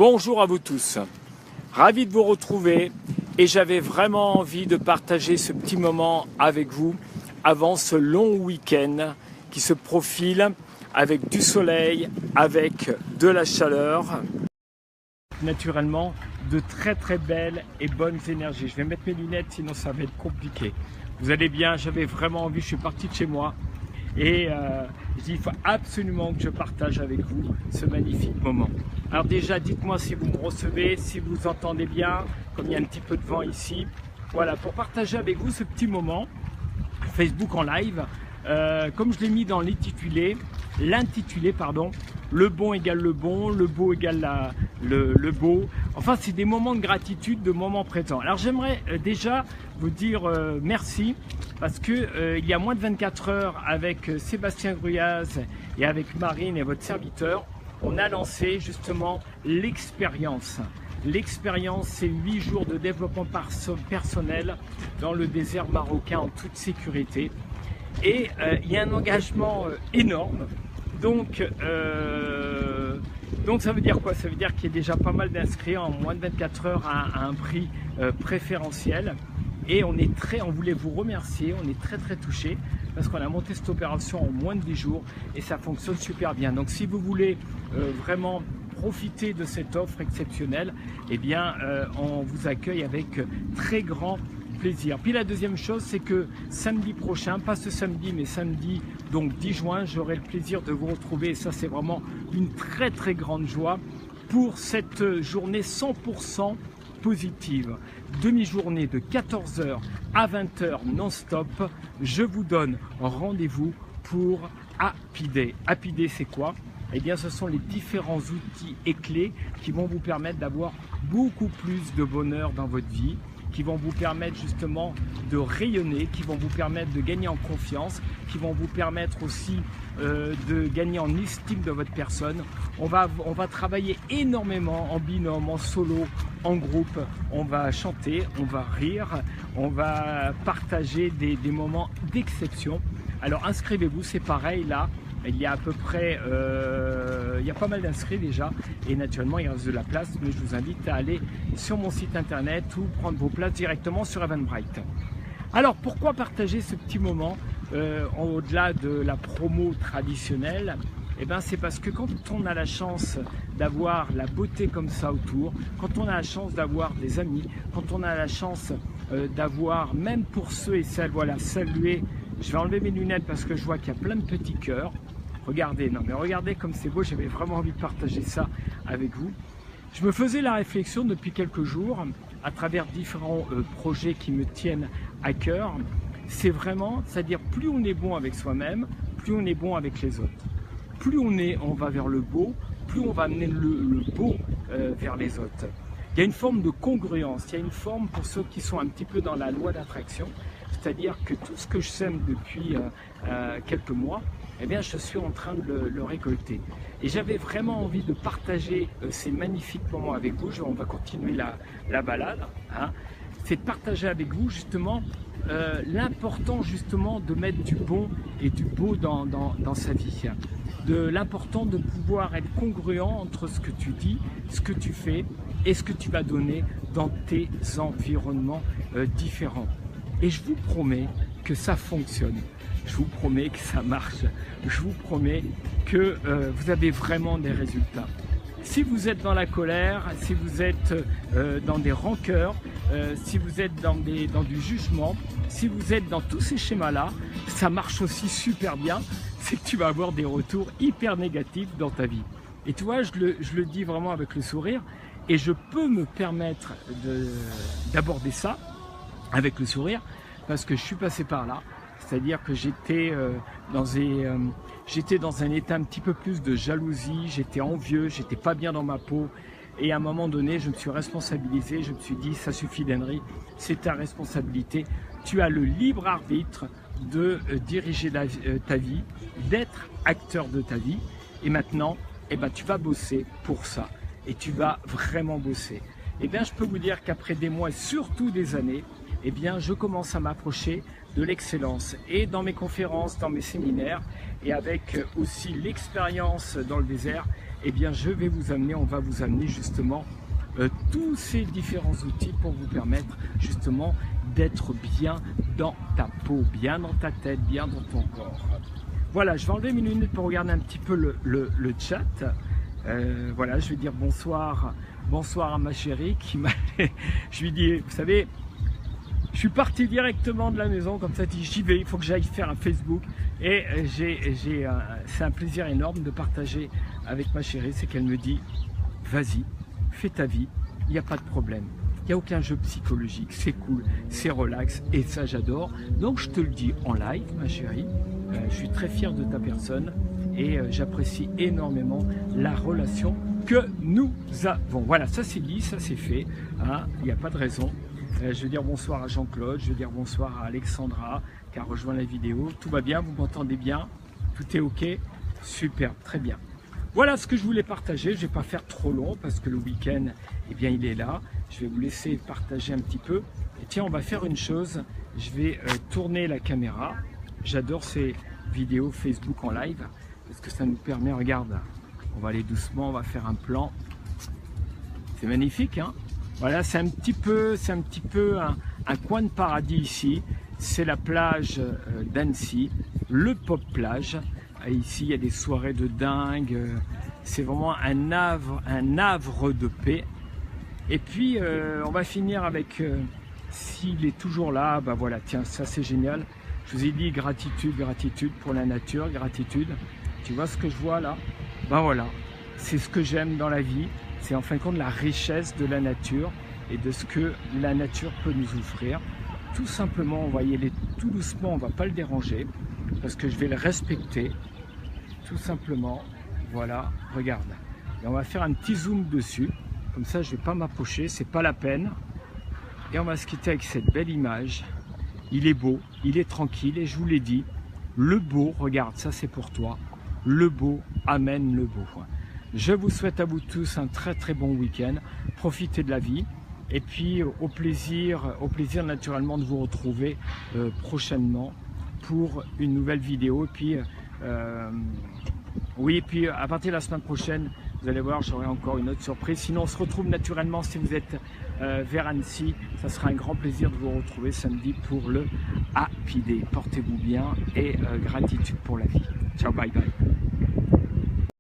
Bonjour à vous tous, ravi de vous retrouver et j'avais vraiment envie de partager ce petit moment avec vous avant ce long week-end qui se profile avec du soleil, avec de la chaleur, naturellement de très belles et bonnes énergies. Je vais mettre mes lunettes sinon ça va être compliqué. Vous allez bien, j'avais vraiment envie, je suis parti de chez moi et je dis il faut absolument que je partage avec vous ce magnifique moment. Alors déjà dites-moi si vous me recevez, si vous entendez bien, comme il y a un petit peu de vent ici. Voilà, pour partager avec vous ce petit moment Facebook en live, comme je l'ai mis dans l'intitulé, le bon égale le bon, le beau égale le beau. Enfin, c'est des moments de gratitude, de moments présents. Alors j'aimerais déjà vous dire merci parce que il y a moins de 24 heures avec Sébastien Gruyaz et avec Marine et votre serviteur, on a lancé justement l'expérience. L'expérience, c'est 8 jours de développement personnel dans le désert marocain en toute sécurité. Et il y a un engagement énorme. Donc ça veut dire quoi? Ça veut dire qu'il y a déjà pas mal d'inscrits en moins de 24 heures à un prix préférentiel. Et on voulait vous remercier, on est très touchés parce qu'on a monté cette opération en moins de 10 jours et ça fonctionne super bien. Donc si vous voulez vraiment profiter de cette offre exceptionnelle, eh bien on vous accueille avec très grand plaisir. Puis la deuxième chose, c'est que samedi prochain, pas ce samedi mais samedi donc 10 juin, j'aurai le plaisir de vous retrouver et ça c'est vraiment une très grande joie pour cette journée 100% positive, demi-journée de 14h à 20h non-stop. Je vous donne rendez-vous pour Happy Day. Happy Day, c'est quoi? Eh bien, ce sont les différents outils et clés qui vont vous permettre d'avoir beaucoup plus de bonheur dans votre vie, qui vont vous permettre justement de rayonner, qui vont vous permettre de gagner en confiance, qui vont vous permettre aussi de gagner en estime de votre personne. On va travailler énormément en binôme, en solo, en groupe. On va chanter, on va rire, on va partager des moments d'exception. Alors inscrivez-vous, c'est pareil là. Il y a à peu près, il y a pas mal d'inscrits déjà et naturellement il reste de la place, mais je vous invite à aller sur mon site internet ou prendre vos places directement sur Eventbrite. Alors pourquoi partager ce petit moment au-delà de la promo traditionnelle? Eh bien c'est parce que quand on a la chance d'avoir la beauté comme ça autour, quand on a la chance d'avoir des amis, quand on a la chance d'avoir, même pour ceux et celles, voilà, saluer. Je vais enlever mes lunettes parce que je vois qu'il y a plein de petits cœurs. Regardez, non mais regardez comme c'est beau, j'avais vraiment envie de partager ça avec vous. Je me faisais la réflexion depuis quelques jours, à travers différents projets qui me tiennent à cœur. C'est vraiment, c'est-à-dire plus on est bon avec soi-même, plus on est bon avec les autres. Plus on va vers le beau, plus on va amener le beau vers les autres. Il y a une forme de congruence, il y a une forme pour ceux qui sont un petit peu dans la loi d'attraction. C'est-à-dire que tout ce que je sème depuis quelques mois, eh bien, je suis en train de le récolter. Et j'avais vraiment envie de partager ces magnifiques moments avec vous. On va continuer la balade. Hein. C'est de partager avec vous justement l'important justement de mettre du bon et du beau dans sa vie. De l'important de pouvoir être congruent entre ce que tu dis, ce que tu fais et ce que tu vas donner dans tes environnements différents. Et je vous promets que ça fonctionne, je vous promets que ça marche, je vous promets que vous avez vraiment des résultats. Si vous êtes dans la colère, si vous êtes dans des rancœurs, si vous êtes dans du jugement, si vous êtes dans tous ces schémas-là, ça marche aussi super bien, c'est que tu vas avoir des retours hyper négatifs dans ta vie. Et tu vois, je le dis vraiment avec le sourire, et je peux me permettre d'aborder ça avec le sourire, parce que je suis passé par là, c'est-à-dire que j'étais dans un état un petit peu plus de jalousie, j'étais envieux, j'étais pas bien dans ma peau, et à un moment donné, je me suis responsabilisé, je me suis dit, ça suffit d'ennerie, c'est ta responsabilité, tu as le libre arbitre de diriger ta vie, d'être acteur de ta vie, et maintenant, eh ben, tu vas bosser pour ça, et tu vas vraiment bosser. Eh bien, je peux vous dire qu'après des mois, et surtout des années, eh bien, je commence à m'approcher de l'excellence et dans mes conférences, dans mes séminaires et avec aussi l'expérience dans le désert, eh bien je vais vous amener, on va vous amener justement tous ces différents outils pour vous permettre justement d'être bien dans ta peau, bien dans ta tête, bien dans ton corps. Voilà, je vais enlever mes lunettes pour regarder un petit peu le chat. Voilà, je vais dire bonsoir à ma chérie qui m'a... Je lui dis, vous savez, je suis parti directement de la maison, comme ça j'y vais, il faut que j'aille faire un Facebook. Et c'est un plaisir énorme de partager avec ma chérie, c'est qu'elle me dit, vas-y, fais ta vie, il n'y a pas de problème. Il n'y a aucun jeu psychologique, c'est cool, c'est relax et ça j'adore. Donc je te le dis en live, ma chérie, je suis très fier de ta personne et j'apprécie énormément la relation que nous avons. Voilà, ça c'est dit, ça c'est fait, hein, il n'y a pas de raison. Je vais dire bonsoir à Jean-Claude, je vais dire bonsoir à Alexandra qui a rejoint la vidéo. Tout va bien, vous m'entendez bien? Tout est ok? Super, très bien. Voilà ce que je voulais partager. Je ne vais pas faire trop long parce que le week-end, eh bien, il est là. Je vais vous laisser partager un petit peu. Et tiens, on va faire une chose. Je vais tourner la caméra. J'adore ces vidéos Facebook en live parce que ça nous permet, regarde, on va aller doucement, on va faire un plan. C'est magnifique, hein? Voilà, c'est un petit peu un coin de paradis ici. C'est la plage d'Annecy, le Pop Plage. Et ici, il y a des soirées de dingue. C'est vraiment un havre de paix. Et puis, on va finir avec, s'il est toujours là, bah voilà, tiens, ça c'est génial. Je vous ai dit gratitude, gratitude pour la nature, gratitude. Tu vois ce que je vois là? Ben voilà, c'est ce que j'aime dans la vie. C'est en fin de compte la richesse de la nature et de ce que la nature peut nous offrir. Tout simplement, on va y aller tout doucement, on ne va pas le déranger parce que je vais le respecter. Tout simplement, voilà, regarde. Et on va faire un petit zoom dessus. Comme ça, je ne vais pas m'approcher, c'est pas la peine. Et on va se quitter avec cette belle image. Il est beau, il est tranquille et je vous l'ai dit, le beau, regarde, ça c'est pour toi. Le beau amène le beau. Je vous souhaite à vous tous un très très bon week-end. Profitez de la vie. Et puis au plaisir naturellement de vous retrouver prochainement pour une nouvelle vidéo. Et puis, oui, et puis à partir de la semaine prochaine, vous allez voir, j'aurai encore une autre surprise. Sinon, on se retrouve naturellement si vous êtes vers Annecy. Ça sera un grand plaisir de vous retrouver samedi pour le Happy Day. Portez-vous bien et gratitude pour la vie. Ciao, bye bye.